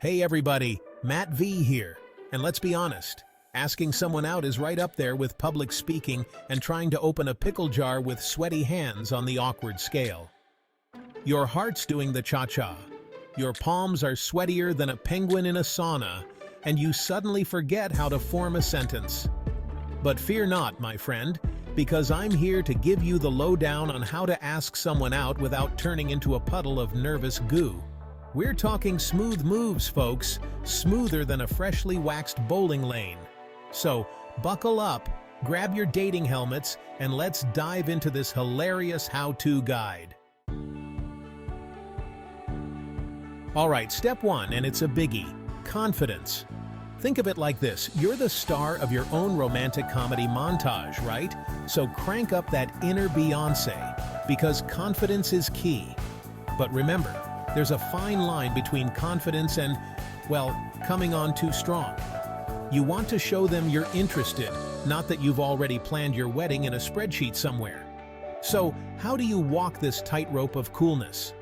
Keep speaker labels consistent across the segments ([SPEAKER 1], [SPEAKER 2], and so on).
[SPEAKER 1] Hey everybody, Matt V here. And let's be honest, asking someone out is right up there with public speaking and trying to open a pickle jar with sweaty hands on the awkward scale. Your heart's doing the cha-cha. Your palms are sweatier than a penguin in a sauna, and you suddenly forget how to form a sentence. But fear not, my friend, because I'm here to give you the lowdown on how to ask someone out without turning into a puddle of nervous goo. We're talking smooth moves, folks, smoother than a freshly waxed bowling lane. So, buckle up, grab your dating helmets, and let's dive into this hilarious how-to guide. Alright, step one, and it's a biggie: confidence. Think of it like this: you're the star of your own romantic comedy montage, right? So crank up that inner Beyoncé, because confidence is key. But remember, there's a fine line between confidence and, well, coming on too strong. You want to show them you're interested, not that you've already planned your wedding in a spreadsheet somewhere. So, how do you walk this tightrope of coolness?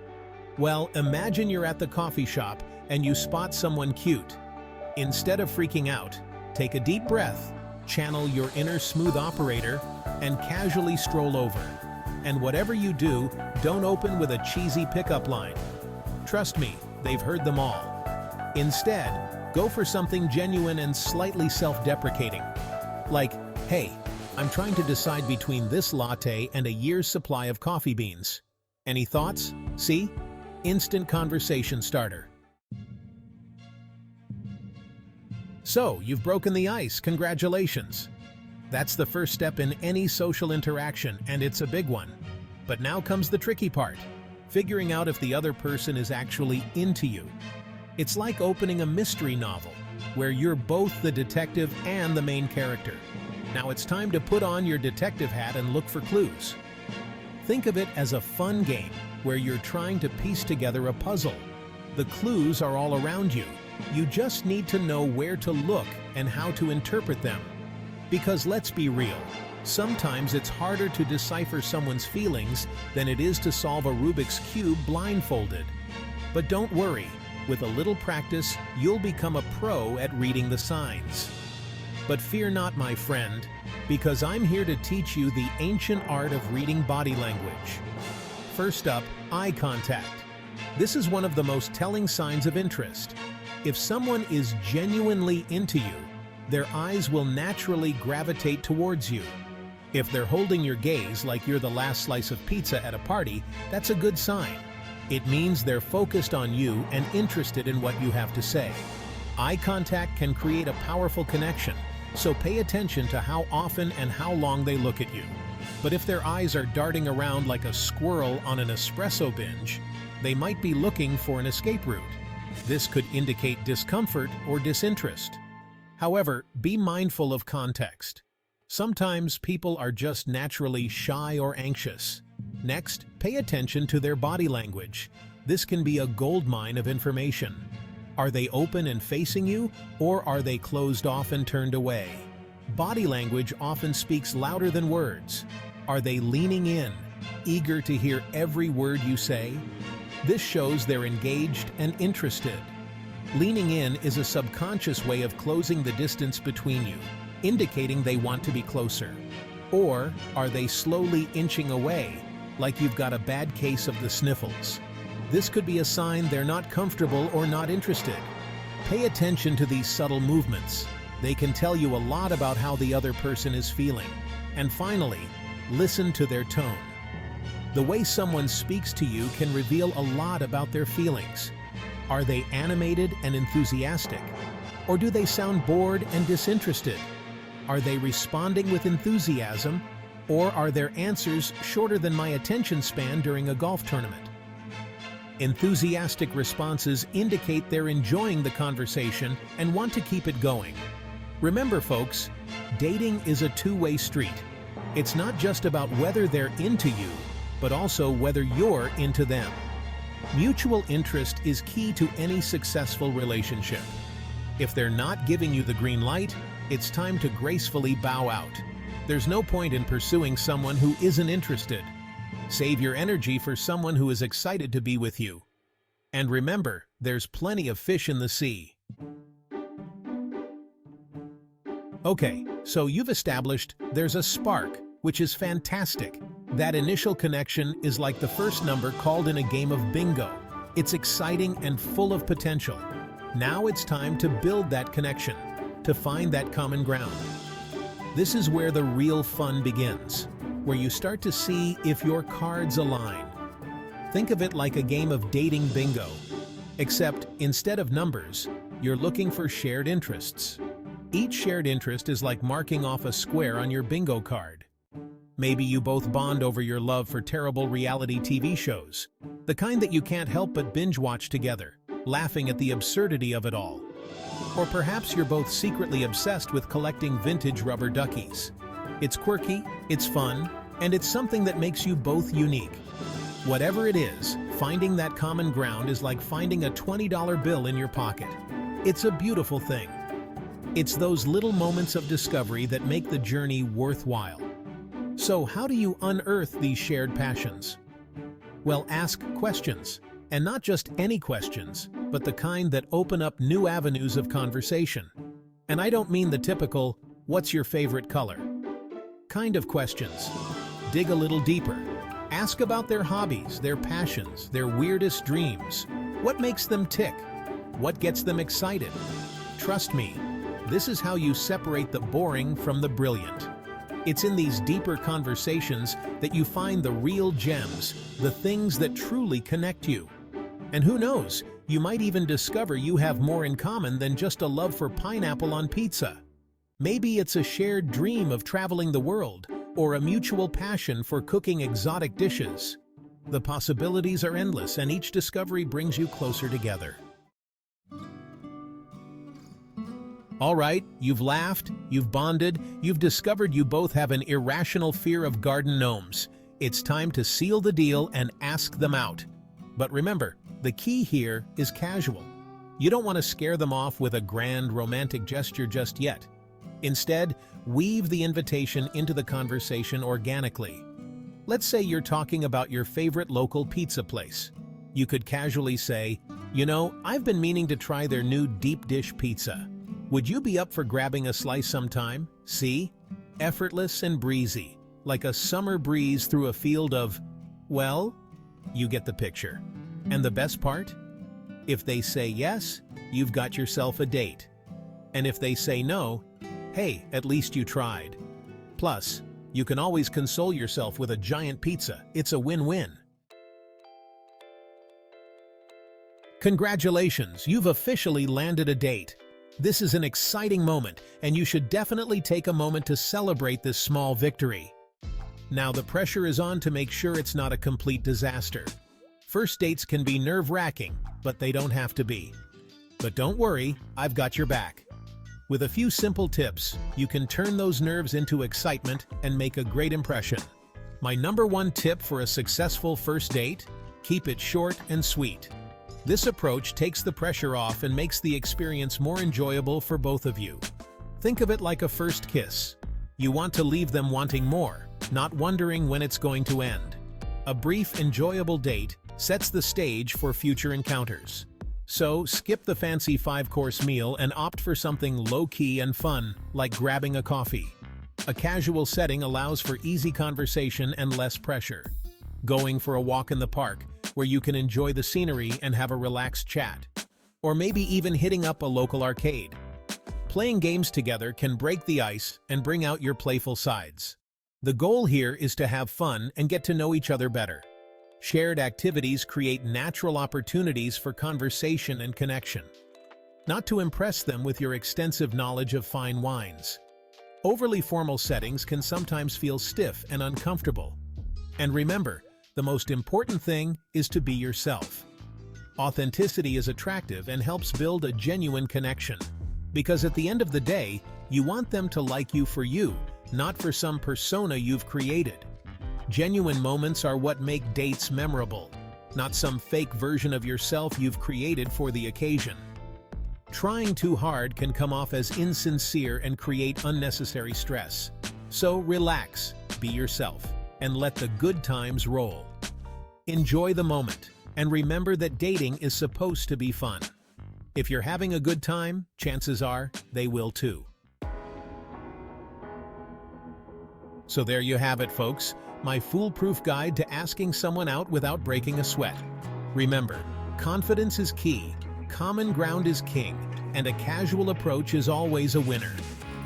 [SPEAKER 1] Well, imagine you're at the coffee shop and you spot someone cute. Instead of freaking out, take a deep breath, channel your inner smooth operator, and casually stroll over. And whatever you do, don't open with a cheesy pickup line. Trust me, they've heard them all. Instead, go for something genuine and slightly self-deprecating. Like, hey, I'm trying to decide between this latte and a year's supply of coffee beans. Any thoughts? See? Instant conversation starter. So, you've broken the ice, congratulations. That's the first step in any social interaction, and it's a big one. But now comes the tricky part: figuring out if the other person is actually into you. It's like opening a mystery novel, where you're both the detective and the main character. Now it's time to put on your detective hat and look for clues. Think of it as a fun game, where you're trying to piece together a puzzle. The clues are all around you. You just need to know where to look and how to interpret them. Because let's be real, sometimes it's harder to decipher someone's feelings than it is to solve a Rubik's Cube blindfolded. But don't worry, with a little practice, you'll become a pro at reading the signs. But fear not, my friend, because I'm here to teach you the ancient art of reading body language. First up, eye contact. This is one of the most telling signs of interest. If someone is genuinely into you, their eyes will naturally gravitate towards you. If they're holding your gaze like you're the last slice of pizza at a party, that's a good sign. It means they're focused on you and interested in what you have to say. Eye contact can create a powerful connection, so pay attention to how often and how long they look at you. But if their eyes are darting around like a squirrel on an espresso binge, they might be looking for an escape route. This could indicate discomfort or disinterest. However, be mindful of context. Sometimes people are just naturally shy or anxious. Next, pay attention to their body language. This can be a goldmine of information. Are they open and facing you, or are they closed off and turned away? Body language often speaks louder than words. Are they leaning in, eager to hear every word you say? This shows they're engaged and interested. Leaning in is a subconscious way of closing the distance between you, indicating they want to be closer. Or are they slowly inching away, like you've got a bad case of the sniffles? This could be a sign they're not comfortable or not interested. Pay attention to these subtle movements. They can tell you a lot about how the other person is feeling. And finally, listen to their tone. The way someone speaks to you can reveal a lot about their feelings. Are they animated and enthusiastic? Or do they sound bored and disinterested? Are they responding with enthusiasm? Or are their answers shorter than my attention span during a golf tournament? Enthusiastic responses indicate they're enjoying the conversation and want to keep it going. Remember, folks, dating is a two-way street. It's not just about whether they're into you, but also whether you're into them. Mutual interest is key to any successful relationship. If they're not giving you the green light, it's time to gracefully bow out. There's no point in pursuing someone who isn't interested. Save your energy for someone who is excited to be with you. And remember, there's plenty of fish in the sea. Okay, so you've established there's a spark, which is fantastic. That initial connection is like the first number called in a game of bingo. It's exciting and full of potential. Now it's time to build that connection, to find that common ground. This is where the real fun begins, where you start to see if your cards align. Think of it like a game of dating bingo, except instead of numbers, you're looking for shared interests. Each shared interest is like marking off a square on your bingo card. Maybe you both bond over your love for terrible reality TV shows, the kind that you can't help but binge watch together, laughing at the absurdity of it all. Or perhaps you're both secretly obsessed with collecting vintage rubber duckies. It's quirky, it's fun, and it's something that makes you both unique. Whatever it is, finding that common ground is like finding a $20 bill in your pocket. It's a beautiful thing. It's those little moments of discovery that make the journey worthwhile. So how do you unearth these shared passions? Well, ask questions. And not just any questions, but the kind that open up new avenues of conversation. And I don't mean the typical, "What's your favorite color?" kind of questions. Dig a little deeper. Ask about their hobbies, their passions, their weirdest dreams. What makes them tick? What gets them excited? Trust me, this is how you separate the boring from the brilliant. It's in these deeper conversations that you find the real gems, the things that truly connect you. And who knows, you might even discover you have more in common than just a love for pineapple on pizza. Maybe it's a shared dream of traveling the world, or a mutual passion for cooking exotic dishes. The possibilities are endless, and each discovery brings you closer together. All right, you've laughed, you've bonded, you've discovered you both have an irrational fear of garden gnomes. It's time to seal the deal and ask them out. But remember, the key here is casual. You don't want to scare them off with a grand romantic gesture just yet. Instead, weave the invitation into the conversation organically. Let's say you're talking about your favorite local pizza place. You could casually say, "You know, I've been meaning to try their new deep dish pizza. Would you be up for grabbing a slice sometime?" See? Effortless and breezy, like a summer breeze through a field of, well, you get the picture. And the best part? If they say yes, you've got yourself a date. And if they say no, hey, at least you tried. Plus, you can always console yourself with a giant pizza. It's a win-win. Congratulations, you've officially landed a date. This is an exciting moment, and you should definitely take a moment to celebrate this small victory. Now the pressure is on to make sure it's not a complete disaster. First dates can be nerve-wracking, but they don't have to be. But don't worry, I've got your back. With a few simple tips, you can turn those nerves into excitement and make a great impression. My #1 tip for a successful first date? Keep it short and sweet. This approach takes the pressure off and makes the experience more enjoyable for both of you. Think of it like a first kiss. You want to leave them wanting more, not wondering when it's going to end. A brief, enjoyable date sets the stage for future encounters. So, skip the fancy 5-course meal and opt for something low-key and fun, like grabbing a coffee. A casual setting allows for easy conversation and less pressure. Going for a walk in the park, where you can enjoy the scenery and have a relaxed chat. Or maybe even hitting up a local arcade. Playing games together can break the ice and bring out your playful sides. The goal here is to have fun and get to know each other better. Shared activities create natural opportunities for conversation and connection. Not to impress them with your extensive knowledge of fine wines. Overly formal settings can sometimes feel stiff and uncomfortable. And remember, the most important thing is to be yourself. Authenticity is attractive and helps build a genuine connection. Because at the end of the day, you want them to like you for you, not for some persona you've created. Genuine moments are what make dates memorable, not some fake version of yourself you've created for the occasion. Trying too hard can come off as insincere and create unnecessary stress. So relax, be yourself, and let the good times roll. Enjoy the moment, And remember that dating is supposed to be fun. If you're having a good time, chances are they will too. So there you have it, folks. My foolproof guide to asking someone out without breaking a sweat. Remember, confidence is key, common ground is king, and a casual approach is always a winner.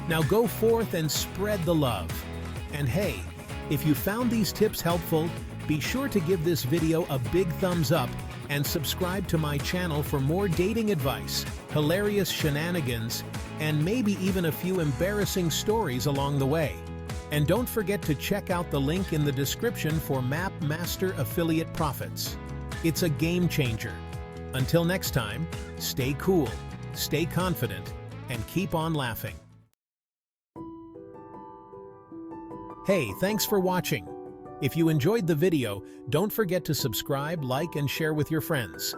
[SPEAKER 1] Now go forth and spread the love. And hey, if you found these tips helpful, be sure to give this video a big thumbs up and subscribe to my channel for more dating advice, hilarious shenanigans, and maybe even a few embarrassing stories along the way. And don't forget to check out the link in the description for Map Master Affiliate Profits. It's a game changer. Until next time, stay cool, stay confident, and keep on laughing. Hey, thanks for watching. If you enjoyed the video, don't forget to subscribe, like, and share with your friends.